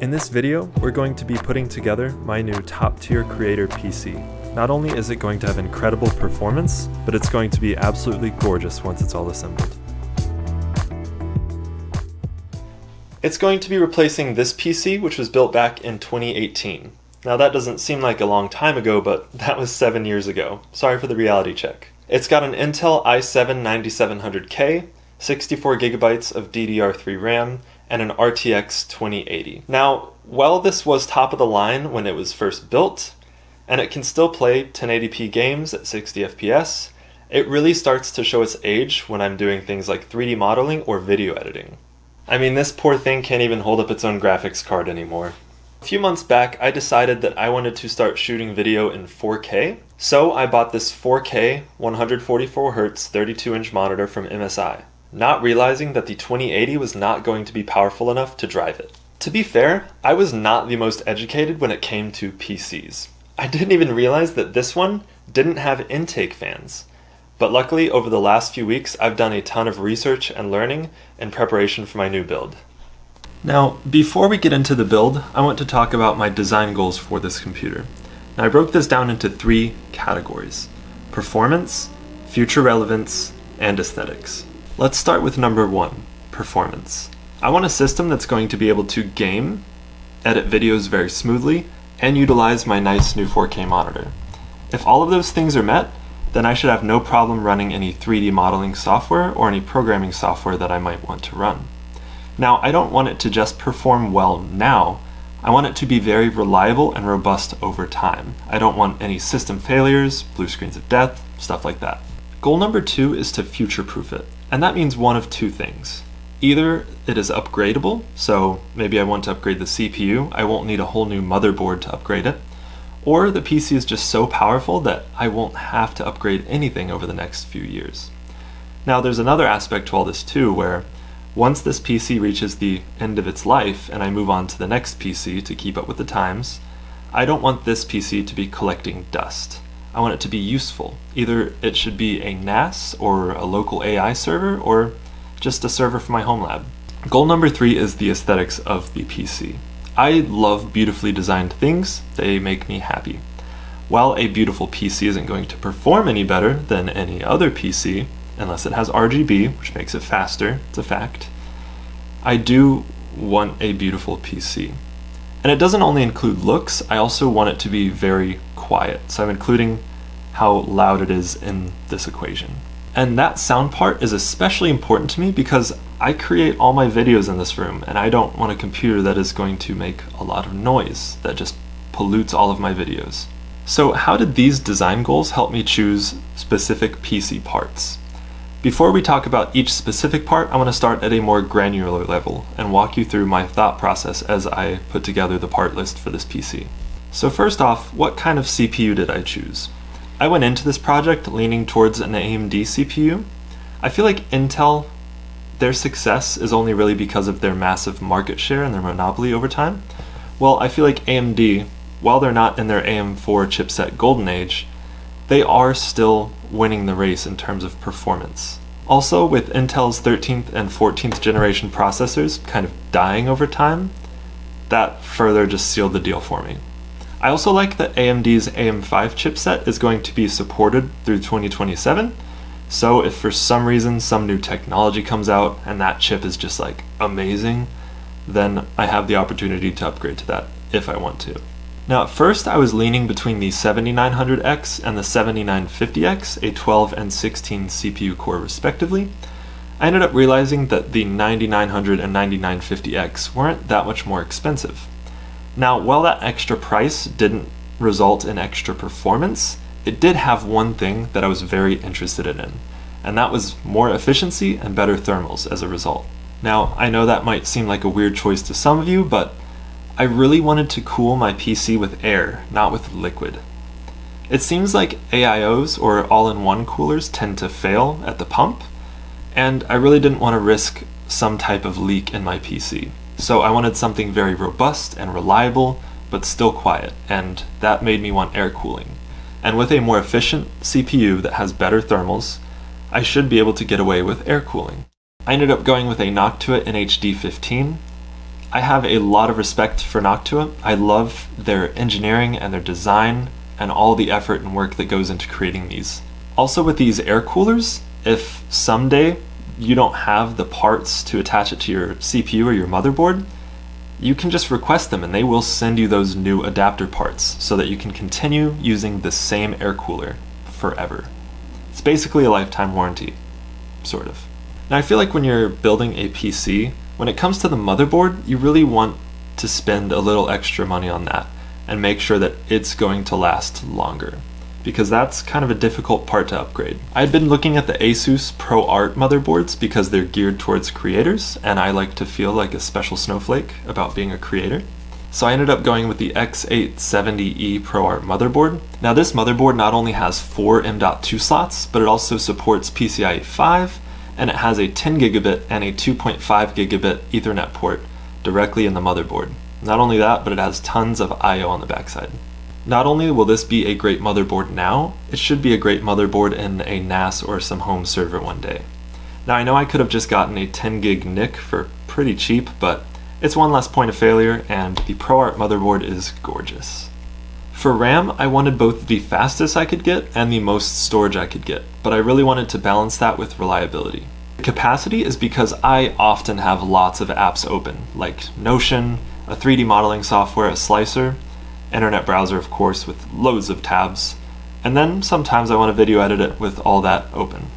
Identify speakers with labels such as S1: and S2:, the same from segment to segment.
S1: In this video, we're going to be putting together my new top-tier creator PC. Not only is it going to have incredible performance, but it's going to be absolutely gorgeous once it's all assembled. It's going to be replacing this PC, which was built back in 2018. Now that doesn't seem like a long time ago, but that was 7 years ago. Sorry for the reality check. It's got an Intel i7-9700K, 64 gigabytes of DDR3 RAM, and an RTX 2080. Now, while this was top of the line when it was first built, and it can still play 1080p games at 60 FPS, it really starts to show its age when I'm doing things like 3D modeling or video editing. I mean, this poor thing can't even hold up its own graphics card anymore. A few months back, I decided that I wanted to start shooting video in 4K, so I bought this 4K 144Hz 32-inch monitor from MSI, not realizing that the 2080 was not going to be powerful enough to drive it. To be fair, I was not the most educated when it came to PCs. I didn't even realize that this one didn't have intake fans. But luckily, over the last few weeks, I've done a ton of research and learning in preparation for my new build. Now, before we get into the build, I want to talk about my design goals for this computer. Now, I broke this down into 3 categories: performance, future relevance, and aesthetics. Let's start with number 1, performance. I want a system that's going to be able to game, edit videos very smoothly, and utilize my nice new 4K monitor. If all of those things are met, then I should have no problem running any 3D modeling software or any programming software that I might want to run. Now, I don't want it to just perform well now. I want it to be very reliable and robust over time. I don't want any system failures, blue screens of death, stuff like that. Goal number 2 is to future-proof it, and that means one of 2 things. Either it is upgradable, so maybe I want to upgrade the CPU, I won't need a whole new motherboard to upgrade it, or the PC is just so powerful that I won't have to upgrade anything over the next few years. Now, there's another aspect to all this too, where once this PC reaches the end of its life and I move on to the next PC to keep up with the times, I don't want this PC to be collecting dust. I want it to be useful. Either it should be a NAS or a local AI server, or just a server for my home lab. Goal number 3 is the aesthetics of the PC. I love beautifully designed things. They make me happy. While a beautiful PC isn't going to perform any better than any other PC, unless it has RGB, which makes it faster, it's a fact, I do want a beautiful PC. And it doesn't only include looks, I also want it to be very quiet. So I'm including how loud it is in this equation. And that sound part is especially important to me because I create all my videos in this room, and I don't want a computer that is going to make a lot of noise that just pollutes all of my videos. So how did these design goals help me choose specific PC parts? Before we talk about each specific part, I want to start at a more granular level and walk you through my thought process as I put together the part list for this PC. So first off, what kind of CPU did I choose? I went into this project leaning towards an AMD CPU. I feel like Intel, their success is only really because of their massive market share and their monopoly over time. Well, I feel like AMD, while they're not in their AM4 chipset golden age, they are still winning the race in terms of performance. Also, with Intel's 13th and 14th generation processors kind of dying over time, that further just sealed the deal for me. I also like that AMD's AM5 chipset is going to be supported through 2027, so if for some reason some new technology comes out and that chip is just like amazing, then I have the opportunity to upgrade to that if I want to. Now, at first I was leaning between the 7900X and the 7950X, a 12 and 16 CPU core respectively. I ended up realizing that the 9900 and 9950X weren't that much more expensive. Now, while that extra price didn't result in extra performance, it did have one thing that I was very interested in, and that was more efficiency and better thermals as a result. Now, I know that might seem like a weird choice to some of you, but I really wanted to cool my PC with air, not with liquid. It seems like AIOs or all-in-one coolers tend to fail at the pump, and I really didn't want to risk some type of leak in my PC. So I wanted something very robust and reliable, but still quiet, and that made me want air cooling. And with a more efficient CPU that has better thermals, I should be able to get away with air cooling. I ended up going with a Noctua NHD15. I have a lot of respect for Noctua. I love their engineering and their design and all the effort and work that goes into creating these. Also with these air coolers, if someday you don't have the parts to attach it to your CPU or your motherboard, you can just request them and they will send you those new adapter parts so that you can continue using the same air cooler forever. It's basically a lifetime warranty, sort of. Now I feel like when you're building a PC, when it comes to the motherboard, you really want to spend a little extra money on that and make sure that it's going to last longer, because that's kind of a difficult part to upgrade. I'd been looking at the Asus ProArt motherboards because they're geared towards creators, and I like to feel like a special snowflake about being a creator. So I ended up going with the X870E ProArt motherboard. Now this motherboard not only has 4 M.2 slots, but it also supports PCIe 5, and it has a 10 gigabit and a 2.5 gigabit Ethernet port directly in the motherboard. Not only that, but it has tons of I/O on the backside. Not only will this be a great motherboard now, it should be a great motherboard in a NAS or some home server one day. Now I know I could have just gotten a 10 gig NIC for pretty cheap, but it's one less point of failure, and the ProArt motherboard is gorgeous. For RAM, I wanted both the fastest I could get and the most storage I could get, but I really wanted to balance that with reliability. The capacity is because I often have lots of apps open, like Notion, a 3D modeling software, a slicer, internet browser of course with loads of tabs, and then sometimes I want to video edit it with all that open.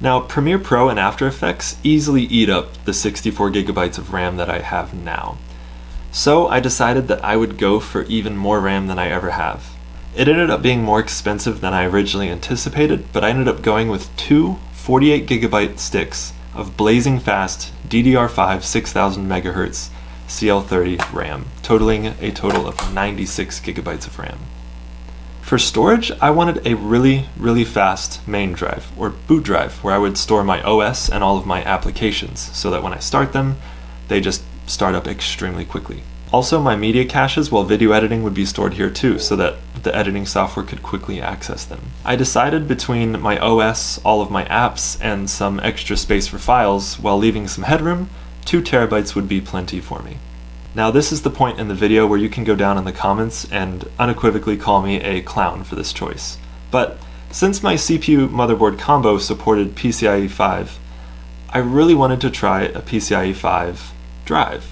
S1: Now Premiere Pro and After Effects easily eat up the 64 gigabytes of RAM that I have now. So I decided that I would go for even more RAM than I ever have. It ended up being more expensive than I originally anticipated, but I ended up going with two 48 gigabyte sticks of blazing fast DDR5 6000 megahertz CL30 RAM, totaling a total of 96 gigabytes of RAM. For storage, I wanted a really fast main drive, or boot drive, where I would store my OS and all of my applications, so that when I start them, they just start up extremely quickly. Also, my media caches while video editing would be stored here too, so that the editing software could quickly access them. I decided between my OS, all of my apps, and some extra space for files, while leaving some headroom, 2 terabytes would be plenty for me. Now this is the point in the video where you can go down in the comments and unequivocally call me a clown for this choice. But since my CPU motherboard combo supported PCIe 5, I really wanted to try a PCIe 5 drive.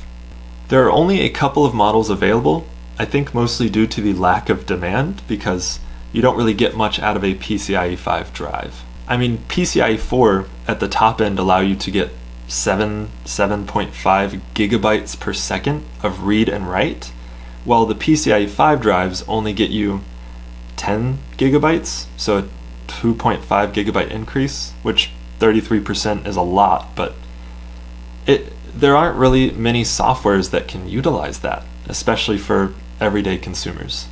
S1: There are only a couple of models available, I think mostly due to the lack of demand, because you don't really get much out of a PCIe 5 drive. I mean, PCIe 4 at the top end allow you to get 7.5 gigabytes per second of read and write, while the PCIe 5 drives only get you 10 gigabytes, so a 2.5 gigabyte increase, which 33% is a lot, but there aren't really many softwares that can utilize that, especially for everyday consumers.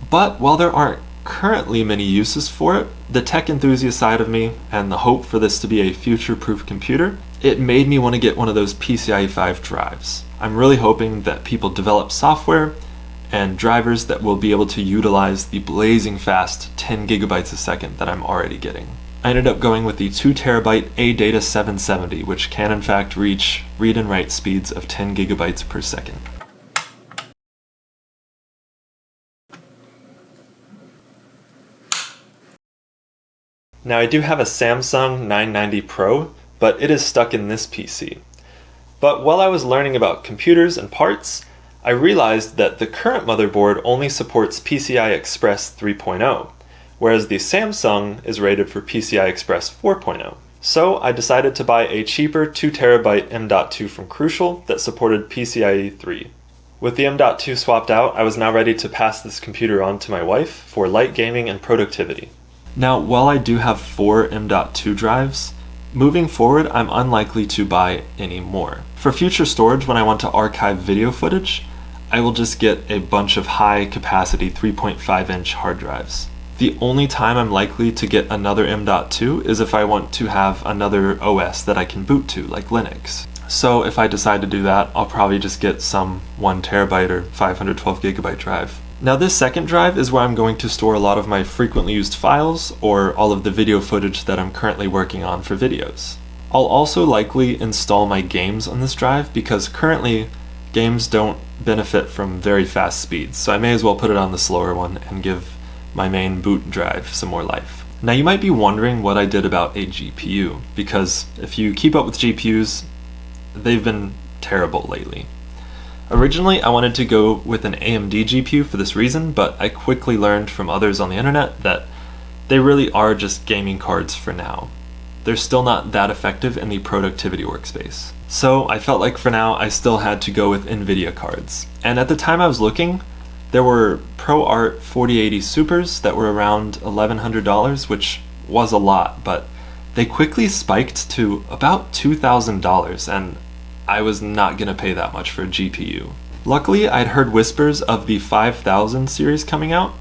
S1: But while there aren't currently many uses for it, the tech enthusiast side of me and the hope for this to be a future-proof computer, it made me want to get one of those PCIe 5 drives. I'm really hoping that people develop software and drivers that will be able to utilize the blazing fast 10 gigabytes a second that I'm already getting. I ended up going with the 2 terabyte ADATA 770, which can in fact reach read and write speeds of 10 gigabytes per second. Now I do have a Samsung 990 Pro, but it is stuck in this PC. But while I was learning about computers and parts, I realized that the current motherboard only supports PCI Express 3.0, whereas the Samsung is rated for PCI Express 4.0. So I decided to buy a cheaper 2 terabyte M.2 from Crucial that supported PCIe 3. With the M.2 swapped out, I was now ready to pass this computer on to my wife for light gaming and productivity. Now, while I do have 4 M.2 drives, moving forward, I'm unlikely to buy any more. For future storage, when I want to archive video footage, I will just get a bunch of high-capacity 3.5-inch hard drives. The only time I'm likely to get another M.2 is if I want to have another OS that I can boot to, like Linux. So if I decide to do that, I'll probably just get some 1 terabyte or 512 gigabyte drive. Now this second drive is where I'm going to store a lot of my frequently used files or all of the video footage that I'm currently working on for videos. I'll also likely install my games on this drive because currently games don't benefit from very fast speeds, so I may as well put it on the slower one and give my main boot drive some more life. Now you might be wondering what I did about a GPU, because if you keep up with GPUs, they've been terrible lately. Originally, I wanted to go with an AMD GPU for this reason, but I quickly learned from others on the internet that they really are just gaming cards for now. They're still not that effective in the productivity workspace. So I felt like for now I still had to go with NVIDIA cards. And at the time I was looking, there were ProArt 4080 Supers that were around $1,100, which was a lot, but they quickly spiked to about $2,000, and I was not gonna pay that much for a GPU. Luckily, I'd heard whispers of the 5000 series coming out,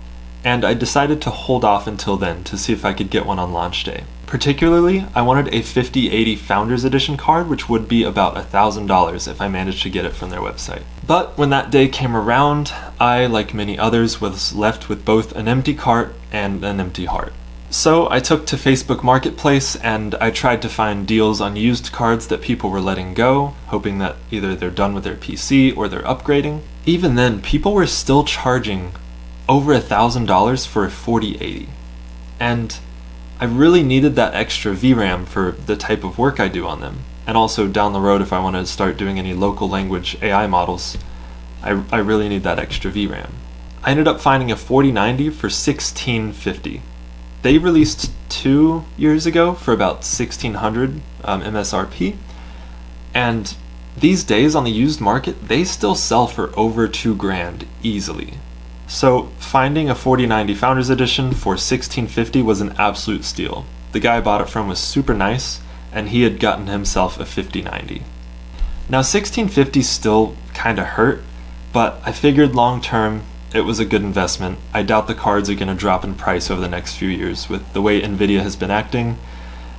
S1: and I decided to hold off until then to see if I could get one on launch day. Particularly, I wanted a 5080 Founders Edition card, which would be about $1,000 if I managed to get it from their website. But when that day came around, I, like many others, was left with both an empty cart and an empty heart. So I took to Facebook Marketplace and I tried to find deals on used cards that people were letting go, hoping that either they're done with their PC or they're upgrading. Even then, people were still charging over $1,000 for a 4080. And I really needed that extra VRAM for the type of work I do on them. And also down the road, if I wanted to start doing any local language AI models, I really need that extra VRAM. I ended up finding a 4090 for $1,650. They released 2 years ago for about $1,600 MSRP, and these days on the used market, they still sell for over $2,000 easily. So finding a 4090 Founders Edition for $1,650 was an absolute steal. The guy I bought it from was super nice, and he had gotten himself a 5090. Now $1,650 still kinda hurt, but I figured long term, it was a good investment. I doubt the cards are going to drop in price over the next few years with the way Nvidia has been acting,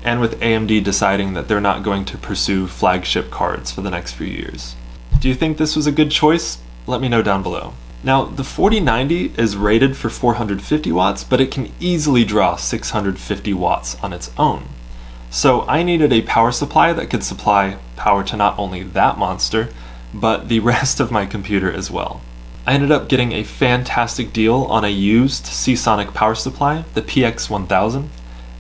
S1: and with AMD deciding that they're not going to pursue flagship cards for the next few years. Do you think this was a good choice? Let me know down below. Now, the 4090 is rated for 450 watts, but it can easily draw 650 watts on its own. So I needed a power supply that could supply power to not only that monster, but the rest of my computer as well. I ended up getting a fantastic deal on a used Seasonic power supply, the PX1000.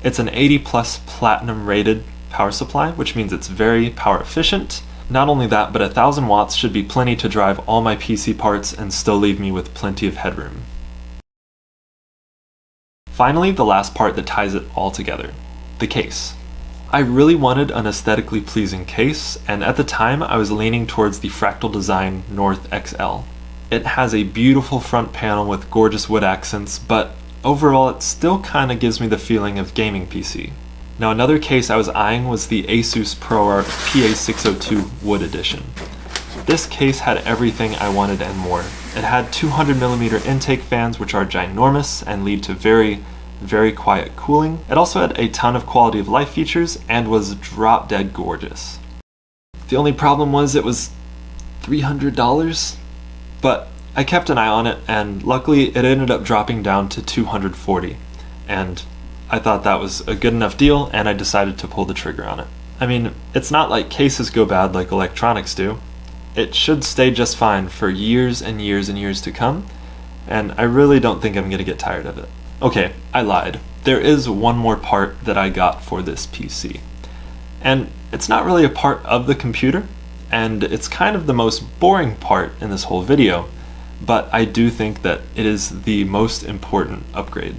S1: It's an 80 plus platinum rated power supply, which means it's very power efficient. Not only that, but 1000 watts should be plenty to drive all my PC parts and still leave me with plenty of headroom. Finally, the last part that ties it all together, the case. I really wanted an aesthetically pleasing case, and at the time I was leaning towards the Fractal Design North XL. It has a beautiful front panel with gorgeous wood accents, but overall it still kinda gives me the feeling of gaming PC. Now another case I was eyeing was the Asus ProArt PA602 Wood Edition. This case had everything I wanted and more. It had 200mm intake fans, which are ginormous and lead to very, very quiet cooling. It also had a ton of quality of life features and was drop dead gorgeous. The only problem was it was $300. But I kept an eye on it, and luckily it ended up dropping down to $240, and I thought that was a good enough deal, and I decided to pull the trigger on it. I mean, it's not like cases go bad like electronics do. It should stay just fine for years and years and years to come, and I really don't think I'm gonna get tired of it. Okay, I lied. There is one more part that I got for this PC, and it's not really a part of the computer, and it's kind of the most boring part in this whole video, but I do think that it is the most important upgrade.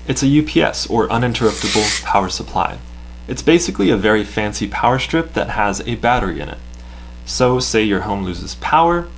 S1: It's a UPS, or uninterruptible power supply. It's basically a very fancy power strip that has a battery in it. So say your home loses power,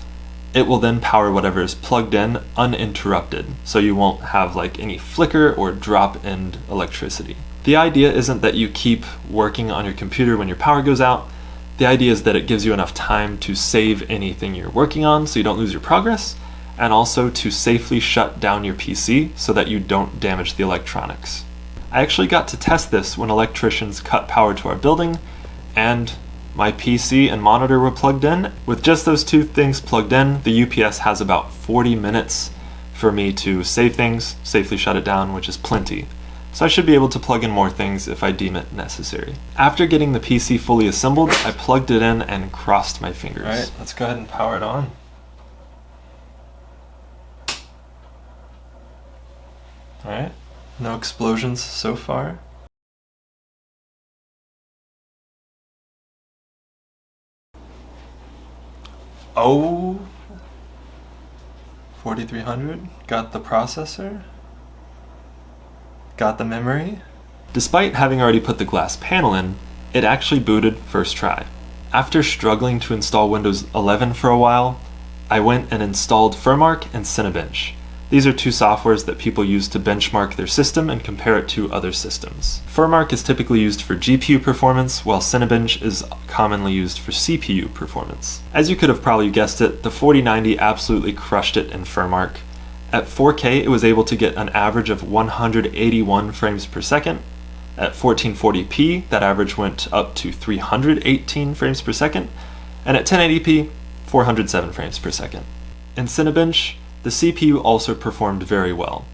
S1: it will then power whatever is plugged in uninterrupted, so you won't have like any flicker or drop in electricity. The idea isn't that you keep working on your computer when your power goes out. The idea is that it gives you enough time to save anything you're working on so you don't lose your progress, and also to safely shut down your PC so that you don't damage the electronics. I actually got to test this when electricians cut power to our building, and my PC and monitor were plugged in. With just those two things plugged in, the UPS has about 40 minutes for me to save things, safely shut it down, which is plenty. so I should be able to plug in more things if I deem it necessary. After getting the PC fully assembled, I plugged it in and crossed my fingers. Alright, let's go ahead and power it on. Alright, no explosions so far. Oh, 4300, got the processor, got the memory. Despite having already put the glass panel in, it actually booted first try. After struggling to install Windows 11 for a while, I went and installed FurMark and Cinebench. These are two softwares that people use to benchmark their system and compare it to other systems. FurMark is typically used for GPU performance, while Cinebench is commonly used for CPU performance. As you could have probably guessed it, the 4090 absolutely crushed it in FurMark. At 4K, it was able to get an average of 181 frames per second. At 1440p, that average went up to 318 frames per second, and at 1080p, 407 frames per second. In Cinebench, the CPU also performed very well.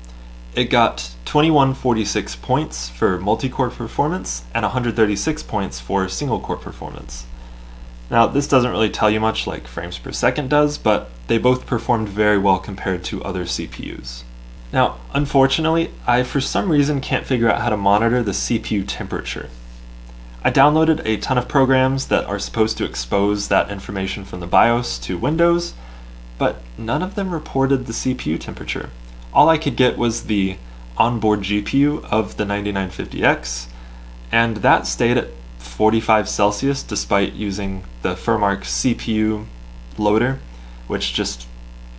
S1: It got 2146 points for multi-core performance and 136 points for single-core performance. Now, this doesn't really tell you much like frames per second does, but they both performed very well compared to other CPUs. Now, unfortunately, I for some reason can't figure out how to monitor the CPU temperature. I downloaded a ton of programs that are supposed to expose that information from the BIOS to Windows, but none of them reported the CPU temperature. All I could get was the onboard GPU of the 9950X, and that stayed at 45 Celsius despite using the FurMark CPU loader, which just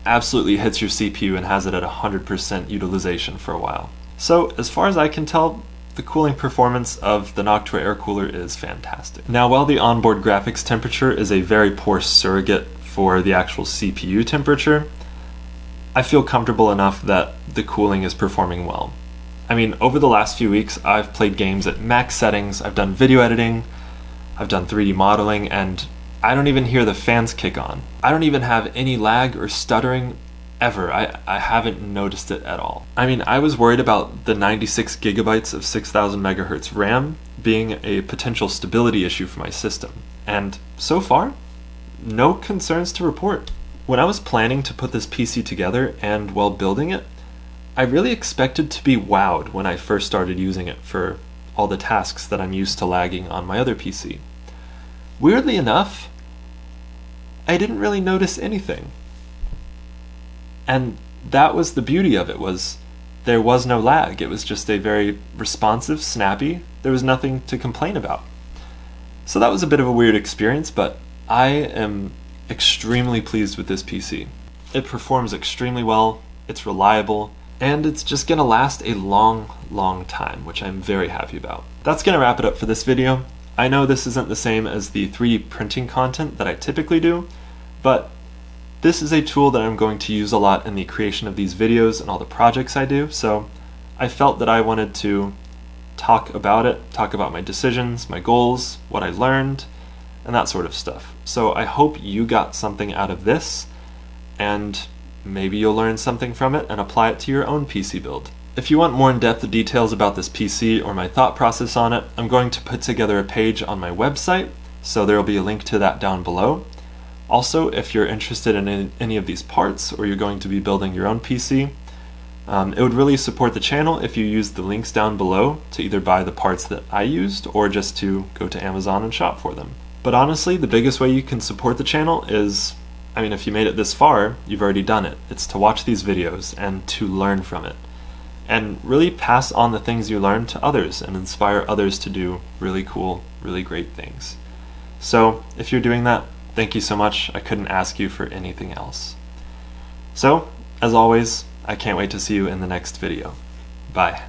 S1: absolutely hits your CPU and has it at 100% utilization for a while. So as far as I can tell, the cooling performance of the Noctua air cooler is fantastic. Now, while the onboard graphics temperature is a very poor surrogate for the actual CPU temperature, I feel comfortable enough that the cooling is performing well. I mean, over the last few weeks, I've played games at max settings, I've done video editing, I've done 3D modeling, and I don't even hear the fans kick on. I don't even have any lag or stuttering ever. I haven't noticed it at all. I mean, I was worried about the 96 gigabytes of 6000 megahertz RAM being a potential stability issue for my system, and so far, no concerns to report. When I was planning to put this PC together and while building it, I really expected to be wowed when I first started using it for all the tasks that I'm used to lagging on my other PC. Weirdly enough, I didn't really notice anything. And that was the beauty of it, was there was no lag. It was just a very responsive, snappy, there was nothing to complain about. So that was a bit of a weird experience, but I am extremely pleased with this PC. It performs extremely well, it's reliable, and it's just gonna last a long time, which I'm very happy about. That's gonna wrap it up for this video. I know this isn't the same as the 3D printing content that I typically do, but this is a tool that I'm going to use a lot in the creation of these videos and all the projects I do, so I felt that I wanted to talk about it, talk about my decisions, my goals, what I learned, and that sort of stuff. So I hope you got something out of this, and maybe you'll learn something from it and apply it to your own PC build. If you want more in-depth details about this PC or my thought process on it, I'm going to put together a page on my website, so there will be a link to that down below. Also, if you're interested in any of these parts, or you're going to be building your own PC, it would really support the channel if you use the links down below to either buy the parts that I used, or just to go to Amazon and shop for them. But honestly, the biggest way you can support the channel is, I mean, if you made it this far, you've already done it. It's to watch these videos and to learn from it. And really pass on the things you learn to others and inspire others to do really cool, really great things. So, if you're doing that, thank you so much. I couldn't ask you for anything else. So, as always, I can't wait to see you in the next video. Bye.